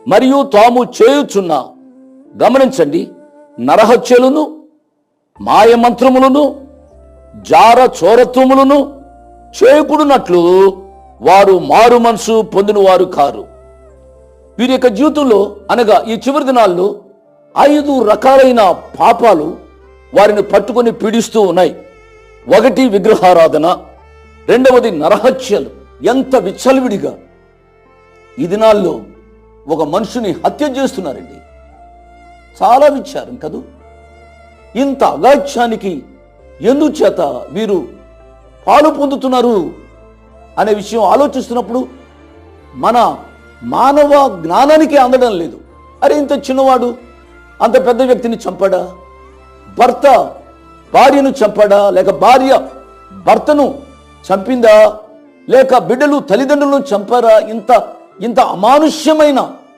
మరియు తాము చేయుచున్న, గమనించండి, నరహత్యలను, మాయమంత్రములను, జార చోరత్వములను చేయకుడునట్లు వారు మారు మనసు పొందిన వారు కారు. వీరి యొక్క జీవితంలో అనగా ఈ చివరి దినాల్లో 5 రకాలైన పాపాలు వారిని పట్టుకొని పీడిస్తూ ఉన్నాయి. 1 విగ్రహారాధన, 2వది నరహత్యలు. ఎంత విచ్చలవిడిగా ఈ దినాల్లో ఒక మనుషుని హత్య చేస్తున్నారండి. చాలా విచారం కదూ. ఇంత అగాధ్యానికి ఎందుచేత వీరు పాలు పొందుతున్నారు అనే విషయం ఆలోచిస్తున్నప్పుడు మన మానవ జ్ఞానానికి అందడం లేదు. అరే, ఇంత చిన్నవాడు అంత పెద్ద వ్యక్తిని చంపాడా? భర్త భార్యను చంపాడా? లేక భార్య భర్తను చంపిందా? లేక బిడ్డలు తల్లిదండ్రులను చంపారా? ఇంత అమానుష్యమైన